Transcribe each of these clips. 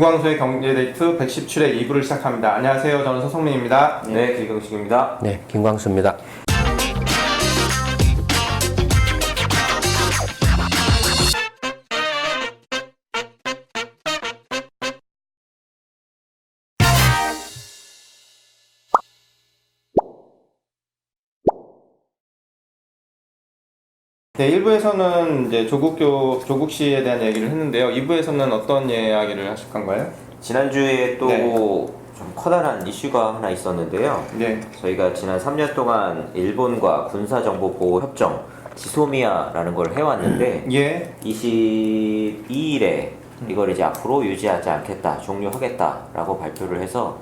김광수의 경제데이트 117회 2부를 시작합니다. 안녕하세요. 저는 서성민입니다. 네, 김경식입니다. 네, 김광수입니다. 네, 1부에서는 이제 조국 씨에 대한 얘기를 했는데요. 2부에서는 어떤 이야기를 하실 건가요? 지난주에 또 네. 좀 커다란 이슈가 하나 있었는데요. 네. 저희가 지난 3년 동안 일본과 군사정보보호 협정 지소미아라는 걸 해왔는데 예. 22일에 이걸 이제 앞으로 유지하지 않겠다, 종료하겠다라고 발표를 해서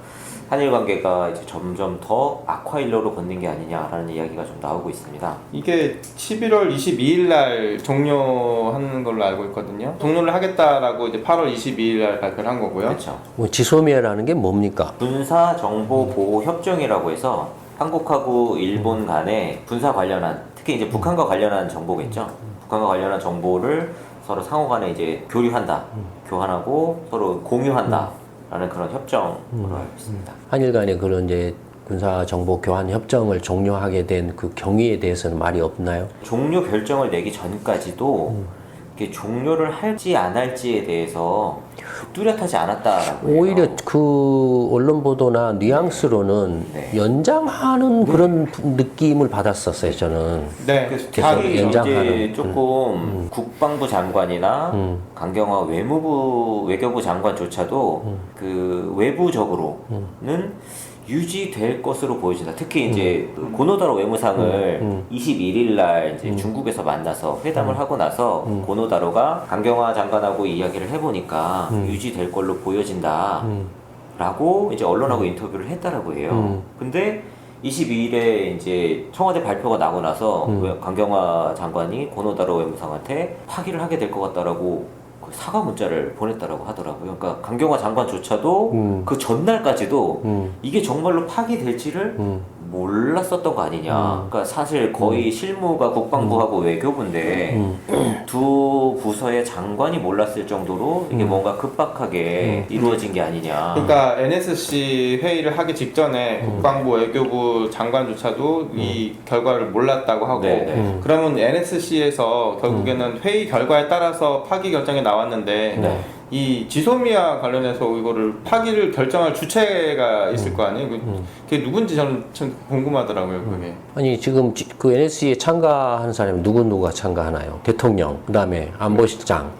한일 관계가 이제 점점 더 악화일로로 걷는 게 아니냐라는 이야기가 좀 나오고 있습니다. 이게 11월 22일 날 종료하는 걸로 알고 있거든요. 종료를 하겠다라고 이제 8월 22일 날 발표를 한 거고요. 그렇죠. 지소미아라는 게 뭡니까? 군사정보보호협정이라고 해서 한국하고 일본 간에 군사 관련한, 특히 이제 북한과 관련한 정보겠죠. 북한과 관련한 정보를 서로 상호간에 이제 교류한다, 교환하고 서로 공유한다 라는 그런 협정으로 알고 있습니다. 한일 간의 그런 이제 군사 정보 교환 협정을 종료하게 된 그 경위에 대해서는 말이 없나요? 종료 결정을 내기 전까지도 이게 종료를 할지 안 할지에 대해서 뚜렷하지 않았다라고 해요. 오히려 그 언론 보도나 뉘앙스로는 네. 연장하는 그런 느낌을 받았었어요, 저는. 네. 그래서 계속 특히 연장하는. 이제 조금 국방부 장관이나 강경화 외교부 장관조차도 그 외부적으로는 유지될 것으로 보여진다. 특히 이제 그 고노다로 외무상을 21일 날 이제 중국에서 만나서 회담을 하고 나서 고노다로가 강경화 장관하고 이야기를 해보니까 유지될 걸로 보여진다. 라고 이제 언론하고 인터뷰를 했다라고 해요. 근데 22일에 이제 청와대 발표가 나고 나서 강경화 장관이 고노다로 외무상한테 파기를 하게 될 것 같다라고 그 사과 문자를 보냈다라고 하더라고요. 그러니까 강경화 장관조차도 그 전날까지도 이게 정말로 파기될지를 몰랐었던 거 아니냐. 그러니까 사실 거의 실무가 국방부하고 외교부인데 두 부서의 장관이 몰랐을 정도로 이게 뭔가 급박하게 이루어진 게 아니냐. 그러니까 NSC 회의를 하기 직전에 국방부 외교부 장관조차도 이 결과를 몰랐다고 하고 네. 그러면 NSC에서 결국에는 회의 결과에 따라서 파기 결정이 나왔는데 네. 이 지소미아 관련해서 이거를 파기를 결정할 주체가 있을 거 아니에요? 그게 누군지 저는 참 궁금하더라고요, 그게. 아니, 지금 그 NSC에 참가하는 사람이 누구가 참가하나요? 대통령, 그 다음에 안보실장,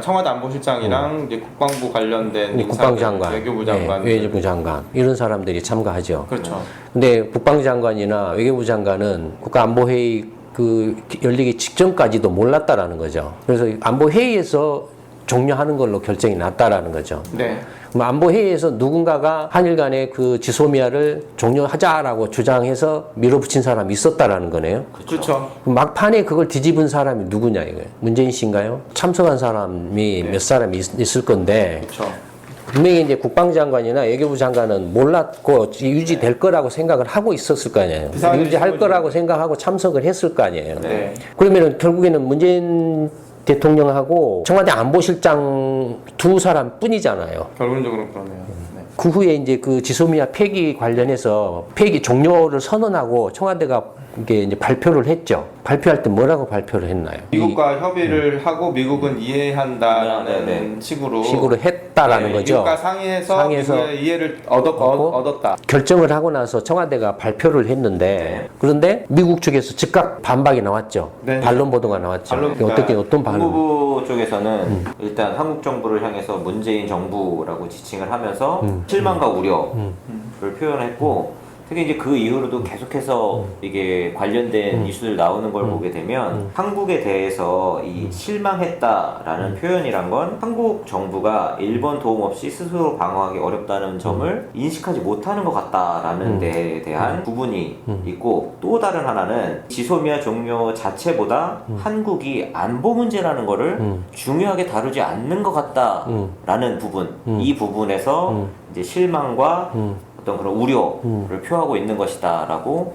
청와대 안보실장이랑 이제 국방부 관련된 국방장관, 외교부 장관, 네, 외교부 장관 이런 사람들이 참가하죠. 그렇죠. 근데 국방장관이나 외교부 장관은 국가안보회의 그 열리기 직전까지도 몰랐다라는 거죠. 그래서 안보회의에서 종료하는 걸로 결정이 났다라는 거죠. 네. 그럼 안보회의에서 누군가가 한일 간의 그 지소미아를 종료하자라고 주장해서 밀어붙인 사람이 있었다라는 거네요. 그렇죠. 그럼 막판에 그걸 뒤집은 사람이 누구냐 이거예요. 문재인 씨인가요? 참석한 사람이 몇 사람이 있을 건데 그렇죠. 분명히 이제 국방장관이나 외교부 장관은 몰랐고 유지될 거라고 생각을 하고 있었을 거 아니에요. 유지할 거라고 생각하고 참석을 했을 거 아니에요. 네. 그러면은 결국에는 문재인 대통령하고 청와대 안보실장 두 사람 뿐이잖아요. 결론적으로 그러네요. 네. 그 후에 이제 그 지소미아 폐기 관련해서 폐기 종료를 선언하고 청와대가 이게 이제 발표를 했죠. 발표할 때 뭐라고 발표를 했나요? 미국과 협의를 하고 미국은 이해한다라는 네. 식으로 했다라는 거죠. 미국과 상의해서 미국의 이해를 얻었다. 결정을 하고 나서 청와대가 발표를 했는데 그런데 미국 측에서 즉각 반박이 나왔죠. 네. 반론 보도가 나왔죠. 어떤 반론? 국무부 쪽에서는 일단 한국 정부를 향해서 문재인 정부라고 지칭을 하면서 실망과 우려를 표현했고 특히 이제 그 이후로도 계속해서 이게 관련된 이슈들 나오는 걸 보게 되면 한국에 대해서 이 실망했다라는 표현이란 건 한국 정부가 일본 도움 없이 스스로 방어하기 어렵다는 점을 인식하지 못하는 것 같다라는 데에 대한 부분이 있고 또 다른 하나는 지소미아 종료 자체보다 한국이 안보 문제라는 거를 중요하게 다루지 않는 것 같다라는 부분 이 부분에서 이제 실망과 어떤 그런 우려를 표하고 있는 것이다라고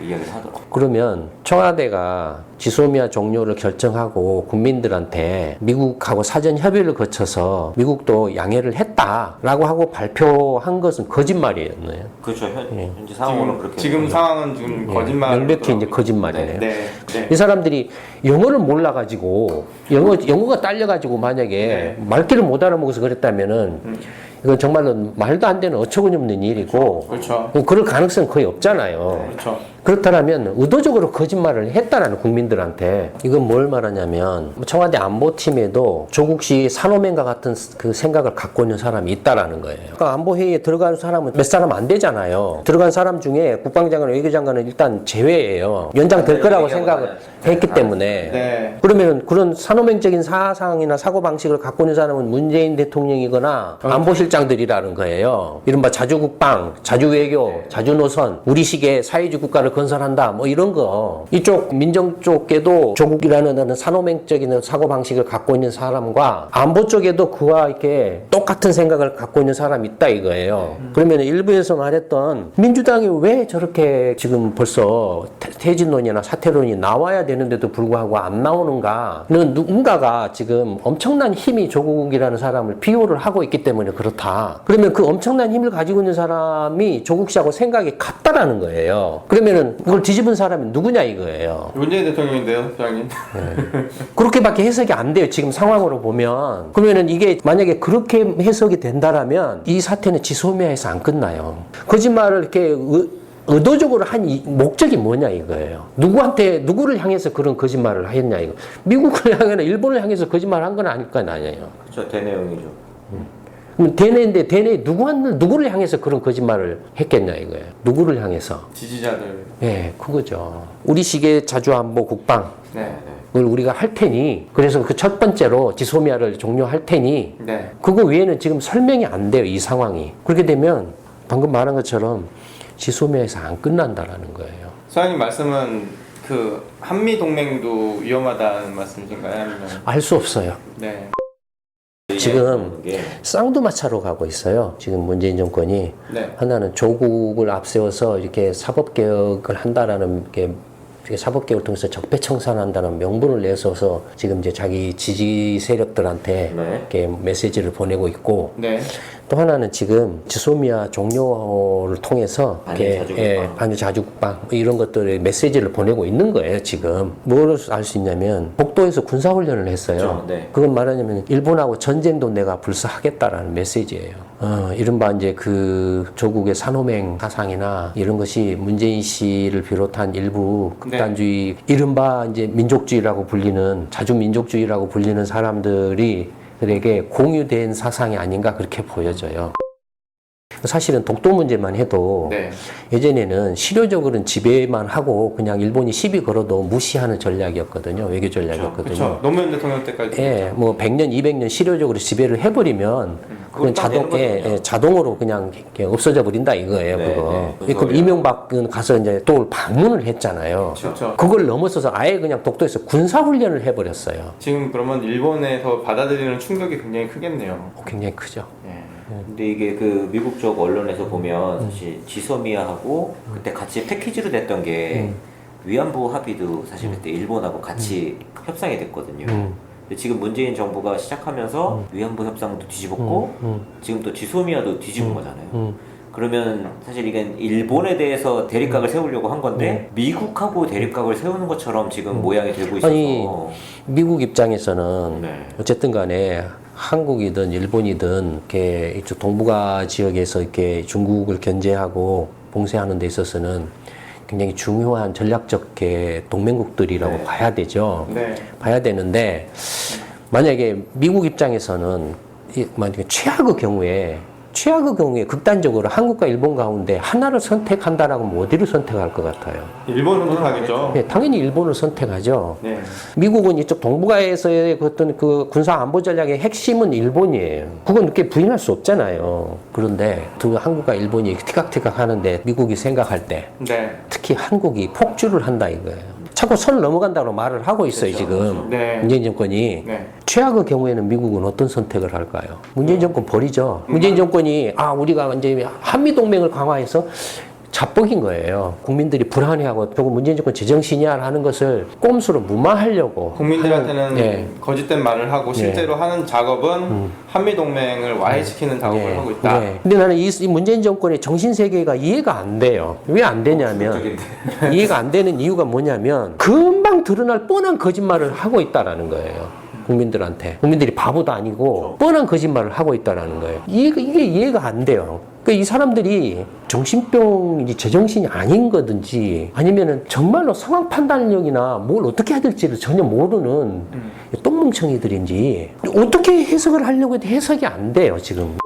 이야기를 하더라고요. 그러면 청와대가 지소미아 종료를 결정하고 국민들한테 미국하고 사전 협의를 거쳐서 미국도 양해를 했다라고 하고 발표한 것은 거짓말이었네요. 그렇죠. 현재 상황으로는 그렇게. 지금 상황은 좀 거짓말. 명백히 이제 거짓말이네요. 네. 이 사람들이 영어를 몰라가지고 영어가 딸려가지고 만약에 말귀를 못 알아먹어서 그랬다면은 이건 정말로 말도 안 되는 어처구니없는 일이고 그렇죠. 뭐 그럴 가능성은 거의 없잖아요. 그렇죠. 그렇다면 의도적으로 거짓말을 했다라는 국민들한테 이건 뭘 말하냐면 청와대 안보팀에도 조국 씨 산호맨과 같은 그 생각을 갖고 있는 사람이 있다라는 거예요. 그러니까 안보회의에 들어간 사람은 몇 사람 안 되잖아요. 들어간 사람 중에 국방장관, 외교장관은 일단 제외예요. 연장될 거라고 생각을 했기 때문에. 네. 그러면 그런 산호맹적인 사상이나 사고방식을 갖고 있는 사람은 문재인 대통령이거나 안보실장들이라는 거예요. 이른바 자주국방, 자주외교, 자주노선, 우리식의 사회주의 국가를 건설한다 뭐 이런 거. 이쪽 민정 쪽에도 조국이라는 산호맹적인 사고방식을 갖고 있는 사람과 안보 쪽에도 그와 이렇게 똑같은 생각을 갖고 있는 사람이 있다 이거예요. 그러면 일부에서 말했던 민주당이 왜 저렇게 지금 벌써 퇴진론이나 사퇴론이 나와야 되는데도 불구하고 안 나오는가는 누군가가 지금 엄청난 힘이 조국이라는 사람을 비호를 하고 있기 때문에 그렇다. 그러면 그 엄청난 힘을 가지고 있는 사람이 조국 씨하고 생각이 같다라는 거예요. 그러면은 이걸 뒤집은 사람이 누구냐 이거예요. 문재인 대통령인데요, 소장님. 그렇게밖에 해석이 안 돼요. 지금 상황으로 보면. 그러면은 이게 만약에 그렇게 해석이 된다라면 이 사태는 지소미아에서 안 끝나요. 거짓말을 이렇게 의도적으로 한 목적이 뭐냐 이거예요. 누구를 향해서 그런 거짓말을 했냐 이거. 미국을 향해나 일본을 향해서 거짓말을 한 건 아닐 거 아니에요. 그렇죠. 대내용이죠. 그럼 대내인데 대내 누구를 향해서 그런 거짓말을 했겠냐 이거예요. 누구를 향해서. 지지자들. 네, 그거죠. 우리식의 자주안보 국방. 네. 을 우리가 할 테니 그래서 그 첫 번째로 지소미아를 종료할 테니 네. 그거 외에는 지금 설명이 안 돼요. 이 상황이. 그렇게 되면 방금 말한 것처럼 지소미아에서 안 끝난다라는 거예요. 소장님 말씀은 그 한미 동맹도 위험하다는 말씀이신가요? 아니면 알 수 없어요. 네. 지금 쌍두마차로 가고 있어요. 지금 문재인 정권이 네. 하나는 조국을 앞세워서 이렇게 사법개혁을 한다라는 게 사법개혁을 통해서 적폐청산한다는 명분을 내서서 지금 이제 자기 지지 세력들한테 이렇게 메시지를 보내고 있고 네. 또 하나는 지금 지소미아 종료를 통해서 반일 자주국방 뭐 이런 것들의 메시지를 보내고 있는 거예요. 지금 뭘 알 수 있냐면 복도에서 군사훈련을 했어요. 그렇죠. 네. 그건 말하자면 일본하고 전쟁도 내가 불사하겠다라는 메시지예요. 이른바 이제 그 조국의 산호맹 사상이나 이런 것이 문재인 씨를 비롯한 일부 극단주의, 이른바 이제 민족주의라고 불리는 자주민족주의라고 불리는 사람들에게 공유된 사상이 아닌가 그렇게 보여져요. 사실은 독도 문제만 해도 예전에는 실효적으로는 지배만 하고 그냥 일본이 시비 걸어도 무시하는 전략이었거든요. 외교 전략이었거든요. 그렇죠. 노무현 대통령 때까지. 예, 뭐 100년, 200년 실효적으로 지배를 해버리면 그건 자동으로 그냥 이렇게 없어져 버린다 이거예요. 그럼 이명박은 가서 이제 또 방문을 했잖아요. 그렇죠. 그걸 넘어서서 아예 그냥 독도에서 군사훈련을 해버렸어요. 지금 그러면 일본에서 받아들이는 충격이 굉장히 크겠네요. 굉장히 크죠. 근데 이게 그 미국 쪽 언론에서 보면 사실 지소미아하고 그때 같이 패키지로 냈던 게 위안부 합의도 사실 그때 일본하고 같이 협상이 됐거든요. 근데 지금 문재인 정부가 시작하면서 위안부 협상도 뒤집었고 지금 또 지소미아도 뒤집은 거잖아요. 그러면 사실 이게 일본에 대해서 대립각을 세우려고 한 건데 미국하고 대립각을 세우는 것처럼 지금 모양이 되고 있어서 아니 미국 입장에서는 어쨌든 간에 한국이든 일본이든 이렇게 이쪽 동북아 지역에서 이렇게 중국을 견제하고 봉쇄하는 데 있어서는 굉장히 중요한 전략적 동맹국들이라고 봐야 되죠. 봐야 되는데 만약에 미국 입장에서는 만약에 최악의 경우에 극단적으로 한국과 일본 가운데 하나를 선택한다라고 하면 어디를 선택할 것 같아요? 일본을 선택하겠죠. 네, 당연히 일본을 선택하죠. 네. 미국은 이쪽 동북아에서의 어떤 그 군사 안보 전략의 핵심은 일본이에요. 그건 이렇게 부인할 수 없잖아요. 그런데 그 한국과 일본이 티각티각 하는데 미국이 생각할 때 특히 한국이 폭주를 한다 이거예요. 자꾸 선을 넘어간다고 말을 하고 있어요, 지금. 문재인 정권이. 최악의 경우에는 미국은 어떤 선택을 할까요? 문재인 정권 버리죠. 문재인 정권이, 우리가 이제 한미동맹을 강화해서 자뻑인 거예요. 국민들이 불안해하고 조금 문재인 정권 제정신이야라는 것을 꼼수로 무마하려고 국민들한테는 예. 거짓된 말을 하고 실제로 하는 작업은 한미동맹을 와해시키는 작업을 하고 있다. 예. 근데 나는 이 문재인 정권의 정신세계가 이해가 안 돼요. 왜 안 되냐면 이해가 안 되는 이유가 뭐냐면 금방 드러날 뻔한 거짓말을 하고 있다라는 거예요. 국민들한테. 국민들이 바보도 아니고 뻔한 거짓말을 하고 있다라는 거예요. 이게 이해가 안 돼요. 그러니까 이 사람들이 정신병이 제정신이 아닌 거든지 아니면은 정말로 상황 판단력이나 뭘 어떻게 해야 될지를 전혀 모르는 똥멍청이들인지 어떻게 해석을 하려고 해도 해석이 안 돼요, 지금.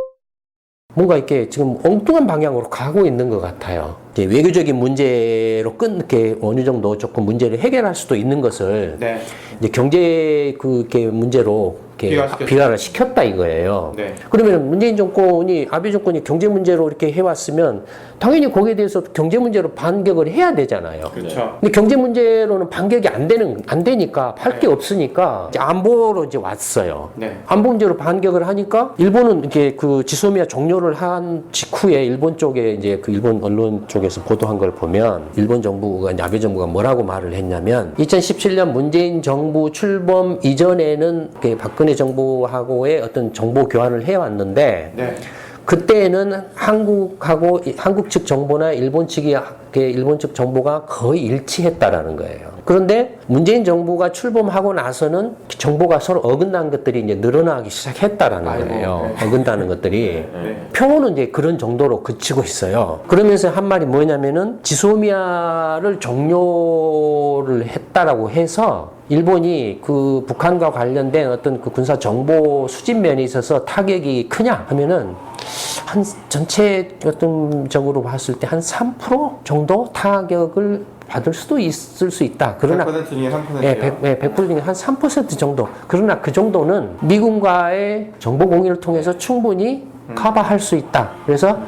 뭔가 이렇게 지금 엉뚱한 방향으로 가고 있는 것 같아요. 이제 외교적인 문제로 이렇게 어느 정도 조금 문제를 해결할 수도 있는 것을 네. 이제 경제 그게 문제로 비화를 시켰다 이거예요. 네. 그러면 문재인 정권이 아베 정권이 경제 문제로 이렇게 해왔으면 당연히 거기에 대해서 경제 문제로 반격을 해야 되잖아요. 그렇죠. 근데 경제 문제로는 반격이 안 되니까 할 게 없으니까 이제 안보로 이제 왔어요. 네. 안보 문제로 반격을 하니까 일본은 이렇게 그 지소미아 종료를 한 직후에 일본 쪽에 이제 그 일본 언론 쪽에서 보도한 걸 보면 일본 정부가 이제 아베 정부가 뭐라고 말을 했냐면 2017년 문재인 정부 출범 이전에는 박근혜 정부하고의 어떤 정보 교환을 해왔는데 네. 그때는 한국 측 정보나 일본 측 정보가 거의 일치했다라는 거예요. 그런데 문재인 정부가 출범하고 나서는 정보가 서로 어긋난 것들이 이제 늘어나기 시작했다라는 거예요. 네. 어긋나는 것들이. 네. 표현은 이제 그런 정도로 그치고 있어요. 그러면서 한 말이 뭐냐면은 지소미아를 종료를 했다라고 해서 일본이 그 북한과 관련된 어떤 그 군사 정보 수집 면에 있어서 타격이 크냐 하면은 한 전체 어떤 적으로 봤을 때 한 3% 정도 타격을 받을 수도 있을 수 있다. 그러나 100% 중에 3%요. 예, 100% 중에 한 3% 정도. 그러나 그 정도는 미군과의 정보 공유를 통해서 충분히 커버할 수 있다. 그래서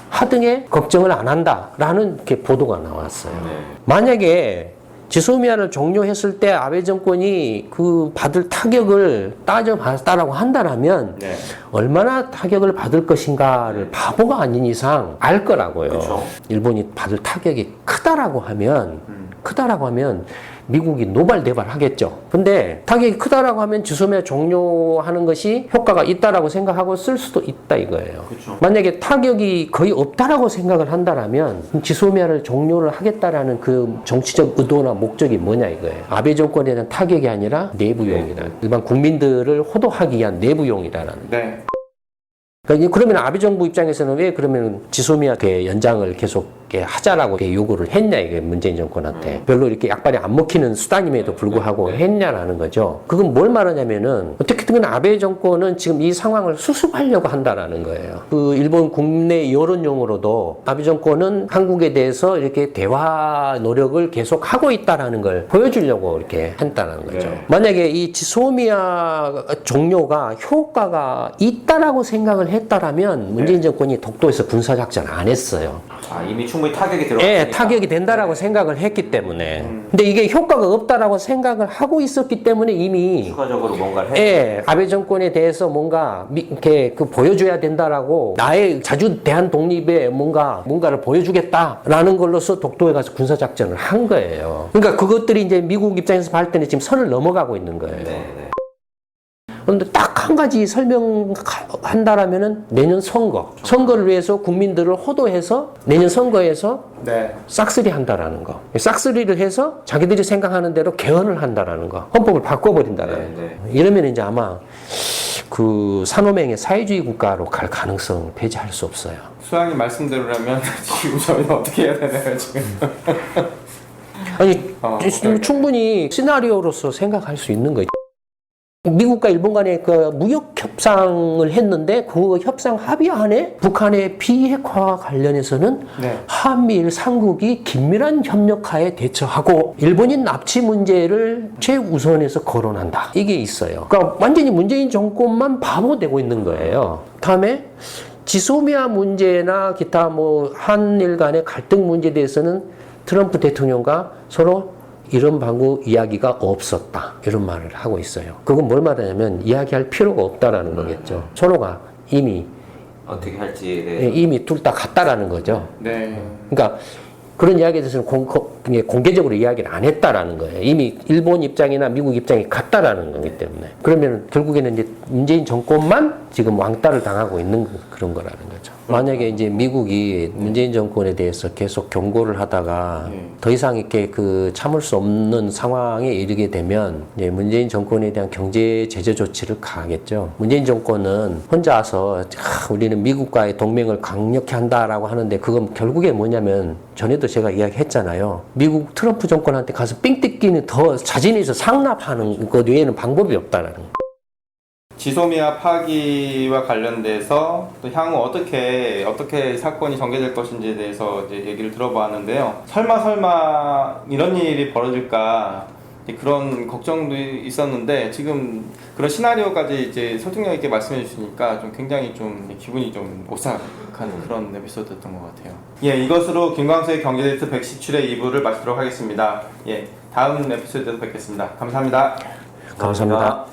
하등의 걱정을 안 한다라는 이렇게 보도가 나왔어요. 네. 만약에 지소미아를 종료했을 때 아베 정권이 그 받을 타격을 따져봤다라고 한다면 네. 얼마나 타격을 받을 것인가를 바보가 아닌 이상 알 거라고요. 그쵸. 일본이 받을 타격이 크다라고 하면 미국이 노발대발 하겠죠. 근데 타격이 크다라고 하면 지소미아 종료하는 것이 효과가 있다라고 생각하고 쓸 수도 있다 이거예요. 그쵸. 만약에 타격이 거의 없다라고 생각을 한다라면 지소미아를 종료를 하겠다라는 그 정치적 의도나 목적이 뭐냐 이거예요. 아베 정권에 대한 타격이 아니라 내부용이다. 일반 국민들을 호도하기 위한 내부용이라는. 네. 그러니까 그러면 아베 정부 입장에서는 왜 그러면 지소미아 연장을 계속 하자라고 요구를 했냐 이게 문재인 정권한테 별로 이렇게 약발이 안 먹히는 수단임에도 불구하고 했냐라는 거죠. 그건 뭘 말하냐면은 어떻게든 아베 정권은 지금 이 상황을 수습하려고 한다라는 거예요. 그 일본 국내 여론용으로도 아베 정권은 한국에 대해서 이렇게 대화 노력을 계속 하고 있다라는 걸 보여주려고 이렇게 했다는 거죠. 네. 만약에 이 지소미아 종료가 효과가 있다라고 생각을 했다라면 문재인 정권이 독도에서 군사작전 안 했어요. 아, 이미 충분히 타격이 들어갔으니까. 예, 타격이 된다라고 생각을 했기 때문에. 근데 이게 효과가 없다라고 생각을 하고 있었기 때문에 이미 추가적으로 뭔가를 해. 예, 아베 정권에 대해서 뭔가 이렇게 그 보여줘야 된다라고 나의 자주 대한 독립에 뭔가를 보여주겠다라는 걸로서 독도에 가서 군사작전을 한 거예요. 그러니까 그것들이 이제 미국 입장에서 봤을 때는 지금 선을 넘어가고 있는 거예요. 네. 그런데 딱 한 가지 설명한다라면은 내년 선거를 위해서 국민들을 호도해서 내년 선거에서 네. 싹쓸이 한다라는 거. 싹쓸이를 해서 자기들이 생각하는 대로 개헌을 한다라는 거. 헌법을 바꿔버린다라는 거. 이러면 이제 아마 그 산호맹의 사회주의 국가로 갈 가능성 배제할 수 없어요. 수양님 말씀대로라면 지금 저희는 어떻게 해야 되나요 지금? 아니 충분히 시나리오로서 생각할 수 있는 거죠. 미국과 일본 간의 그 무역 협상을 했는데 그 협상 합의안에 북한의 비핵화와 관련해서는 네. 한미일 삼국이 긴밀한 협력하에 대처하고 일본인 납치 문제를 최우선에서 거론한다. 이게 있어요. 그러니까 완전히 문재인 정권만 바보되고 있는 거예요. 다음에 지소미아 문제나 기타 뭐 한일 간의 갈등 문제에 대해서는 트럼프 대통령과 서로 이런 방구 이야기가 없었다. 이런 말을 하고 있어요. 그건 뭘 말하냐면 이야기할 필요가 없다라는 거겠죠. 서로가 이미 어떻게 할지에 대해서 예, 이미 둘 다 같다라는 거죠. 네. 그러니까 그런 이야기에 대해서는 공개적으로 이야기를 안 했다라는 거예요. 이미 일본 입장이나 미국 입장이 같다라는 거기 때문에. 그러면 결국에는 이제 문재인 정권만 지금 왕따를 당하고 있는 그런 거라는 거죠. 만약에 이제 미국이 문재인 정권에 대해서 계속 경고를 하다가 더 이상 이렇게 그 참을 수 없는 상황에 이르게 되면 이제 문재인 정권에 대한 경제 제재 조치를 가하겠죠. 문재인 정권은 혼자서 우리는 미국과의 동맹을 강력히 한다라고 하는데 그건 결국에 뭐냐면 전에도 제가 이야기했잖아요. 미국 트럼프 정권한테 가서 삥 뜯기는 더 자진해서 상납하는 것 외에는 방법이 없다라는 거예요. 지소미아 파기와 관련돼서 또 향후 어떻게 사건이 전개될 것인지에 대해서 이제 얘기를 들어보았는데요. 설마 이런 일이 벌어질까 그런 걱정도 있었는데 지금 그런 시나리오까지 이제 설득력 있게 말씀해 주시니까 좀 굉장히 좀 기분이 좀 오싹한 그런 에피소드였던 것 같아요. 예, 이것으로 김광수의 경제데이트 117회 2부를 마치도록 하겠습니다. 예, 다음 에피소드에서 뵙겠습니다. 감사합니다. 감사합니다.